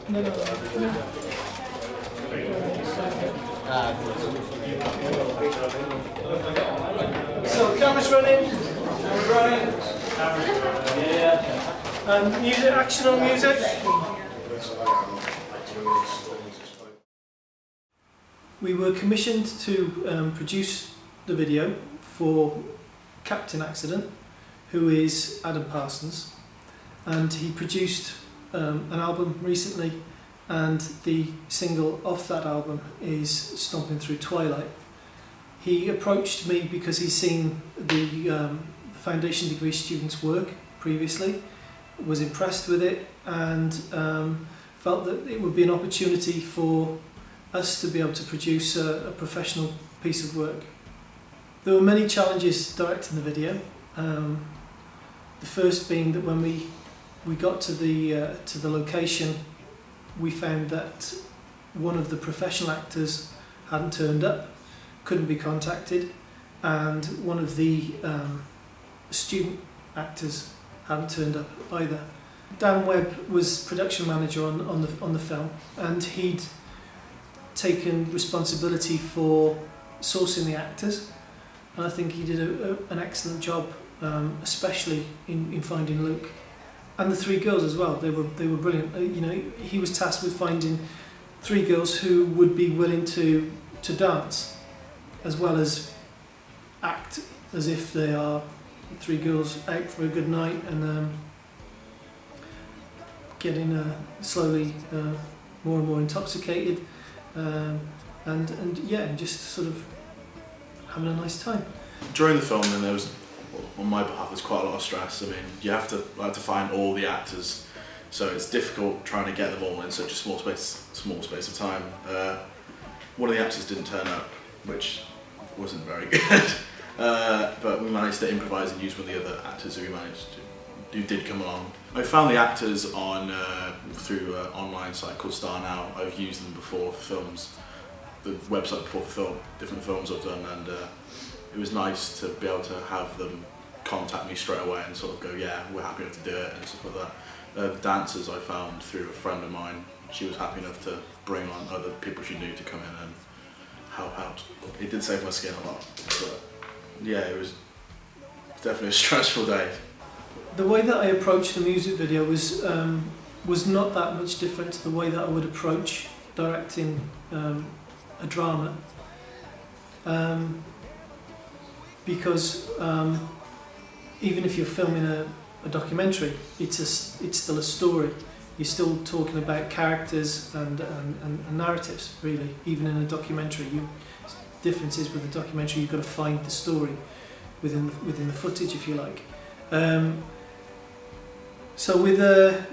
No. So camera's running. Yeah. And music, action on music. We were commissioned to produce the video for Captain Accident, who is Adam Parsons, and he produced an album recently, and the single off that album is Stompin' Through Twilight. He approached me because he's seen the foundation degree students' work previously, was impressed with it, and felt that it would be an opportunity for us to be able to produce a professional piece of work. There were many challenges directing the video. The first being that when we got to the location, we found that one of the professional actors hadn't turned up, couldn't be contacted, and one of the student actors hadn't turned up either. Dan Webb was production manager on the film, and he'd taken responsibility for sourcing the actors, and I think he did an excellent job, especially in finding Luke. And the three girls as well, they were brilliant. You know, he was tasked with finding three girls who would be willing to dance, as well as act as if they are three girls out for a good night, and getting slowly more and more intoxicated, and yeah, just sort of having a nice time. During the film, then there was, on my behalf, there's quite a lot of stress. I mean, you have to find all the actors, so it's difficult trying to get them all in such a small space of time. One of the actors didn't turn up, which wasn't very good, but we managed to improvise and use one of the other actors who did come along. I found the actors through an online site called Star Now. I've used them before for films, the website before for different films I've done, and it was nice to be able to have them contact me straight away and sort of go, yeah, we're happy enough to do it, and stuff like that. The dancers I found through a friend of mine. She was happy enough to bring on other people she knew to come in and help out. It did save my skin a lot, but yeah, it was definitely a stressful day. The way that I approached the music video was not that much different to the way that I would approach directing a drama, because even if you're filming a documentary, it's still a story. You're still talking about characters and narratives, really. Even in a documentary, difference is with a documentary you've got to find the story within the footage, if you like. So with the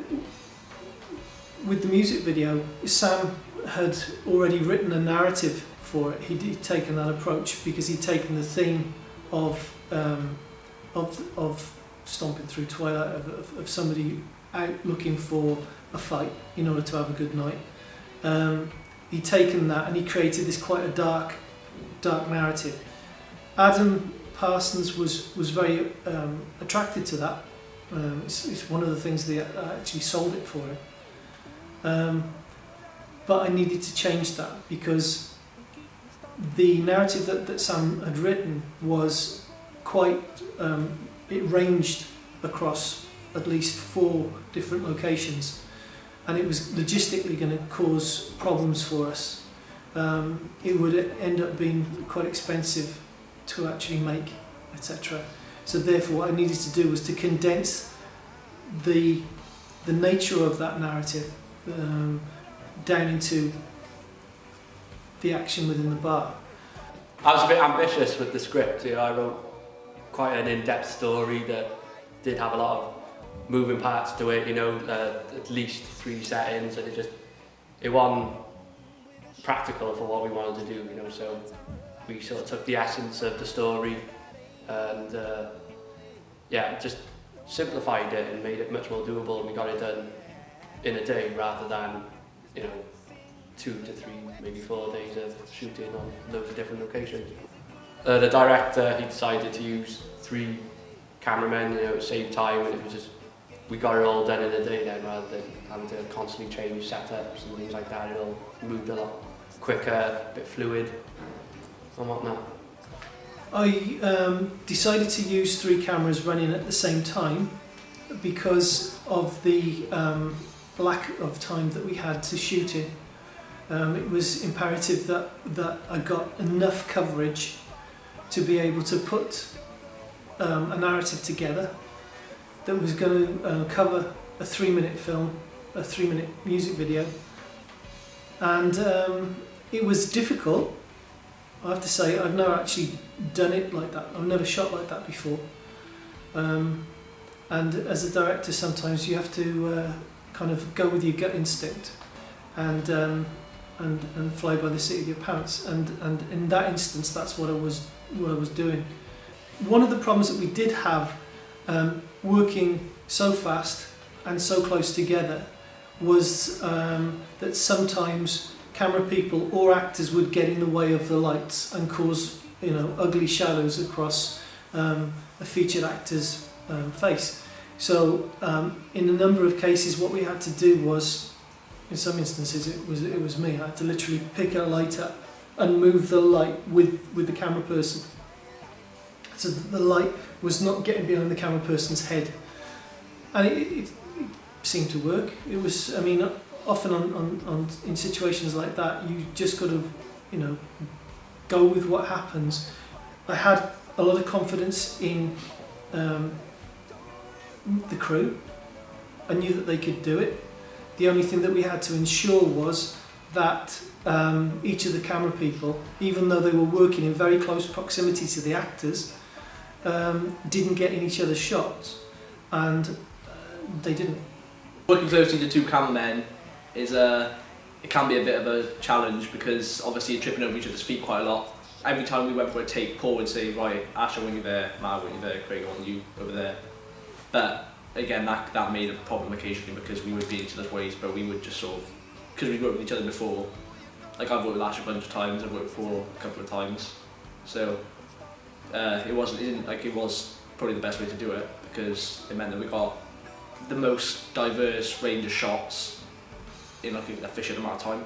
music video, Sam had already written a narrative for it. He'd taken that approach because he'd taken the theme of Stompin' Through Twilight, of somebody out looking for a fight in order to have a good night. He'd taken that and he created this quite a dark narrative. Adam Parsons was very attracted to that. It's one of the things that actually sold it for him. But I needed to change that because the narrative that Sam had written was quite, it ranged across at least 4 different locations, and it was logistically going to cause problems for us. It would end up being quite expensive to actually make, etc. So therefore what I needed to do was to condense the nature of that narrative down into the action within the bar. I was a bit ambitious with the script. You know, I wrote quite an in-depth story that did have a lot of moving parts to it, you know, at least 3 settings, and it wasn't practical for what we wanted to do, you know, so we sort of took the essence of the story and yeah, just simplified it and made it much more doable, and we got it done in a day rather than, you know, 2 to 3, maybe 4 days of shooting on loads of different locations. The director, he decided to use 3 cameramen, you know, to save time, and it was just we got it all done in a day then, rather than having to constantly change setups and things like that. It all moved a lot quicker, a bit fluid and whatnot. I decided to use 3 cameras running at the same time because of the lack of time that we had to shoot in. It was imperative that I got enough coverage to be able to put a narrative together that was going to cover a 3-minute film, a 3-minute music video, and it was difficult. I have to say, I've never actually done it like that. I've never shot like that before. And as a director, sometimes you have to kind of go with your gut instinct and fly by the seat of your pants. And in that instance, that's what I was doing. One of the problems that we did have working so fast and so close together was that sometimes camera people or actors would get in the way of the lights and cause, you know, ugly shadows across a featured actor's face. So in a number of cases, what we had to do was, in some instances, it was me. I had to literally pick a light up and move the light with the camera person, so that the light was not getting behind the camera person's head, and it seemed to work. It was, I mean, often in situations like that, you just got to, you know, go with what happens. I had a lot of confidence in the crew. I knew that they could do it. The only thing that we had to ensure was that each of the camera people, even though they were working in very close proximity to the actors, didn't get in each other's shots, and they didn't. Working closely to 2 cameramen is it can be a bit of a challenge, because obviously you're tripping over each other's feet quite a lot. Every time we went for a take, Paul would say, right, Ash, I want you there, Matt, I want you there, Craig, I want you over there. But again, that made a problem occasionally, because we would be in each other's ways, but we would just sort of, because we'd worked with each other before, like I've worked with Ash a bunch of times, I've worked with Paul a couple of times, so it was probably the best way to do it, because it meant that we got the most diverse range of shots in like an efficient amount of time.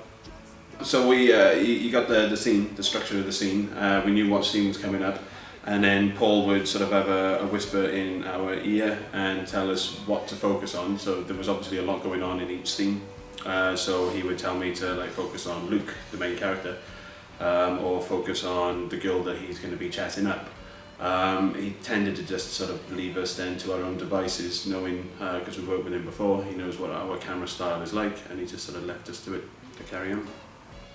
So you got the scene, the structure of the scene. We knew what scene was coming up, and then Paul would sort of have a whisper in our ear and tell us what to focus on. So there was obviously a lot going on in each scene. So he would tell me to like focus on Luke, the main character, or focus on the girl that he's going to be chatting up. He tended to just sort of leave us then to our own devices, knowing, because we've worked with him before, he knows what our camera style is like, and he just sort of left us to it to carry on.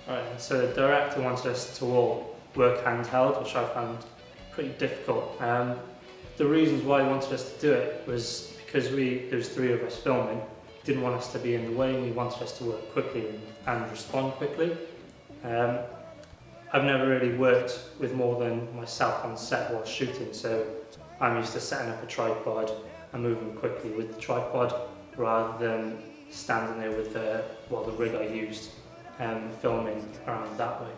Alright, so the director wanted us to all work handheld, which I found pretty difficult. The reasons why he wanted us to do it was because there was 3 of us filming. He didn't want us to be in the way, and he wanted us to work quickly and respond quickly. I've never really worked with more than myself on set while shooting, so I'm used to setting up a tripod and moving quickly with the tripod rather than standing there with the rig I used and filming around that way.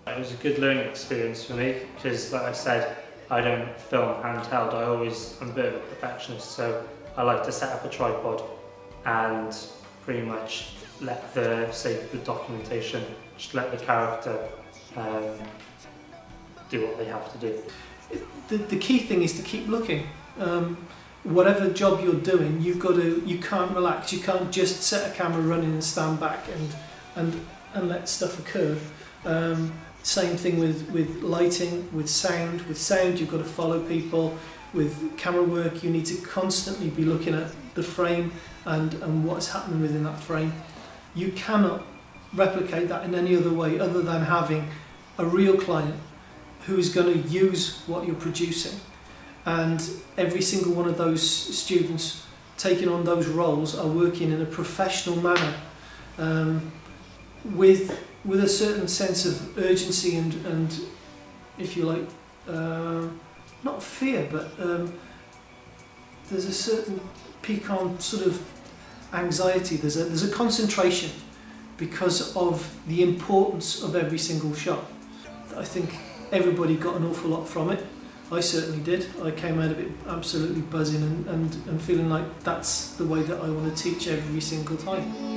It was a good learning experience for me because, like I said, I don't film handheld. I'm a bit of a perfectionist, so I like to set up a tripod and pretty much let the documentation, just let the character do what they have to do. The key thing is to keep looking. Whatever job you're doing, you can't relax. You can't just set a camera running and stand back and let stuff occur. Same thing with lighting, with sound. With sound, you've got to follow people. With camera work, you need to constantly be looking at the frame and what's happening within that frame. You cannot replicate that in any other way other than having a real client who is going to use what you're producing. And every single one of those students taking on those roles are working in a professional manner, with a certain sense of urgency and if you like, not fear, but there's a certain piquant sort of anxiety. There's a concentration because of the importance of every single shot. I think everybody got an awful lot from it. I certainly did. I came out of it absolutely buzzing and feeling like that's the way that I want to teach every single time.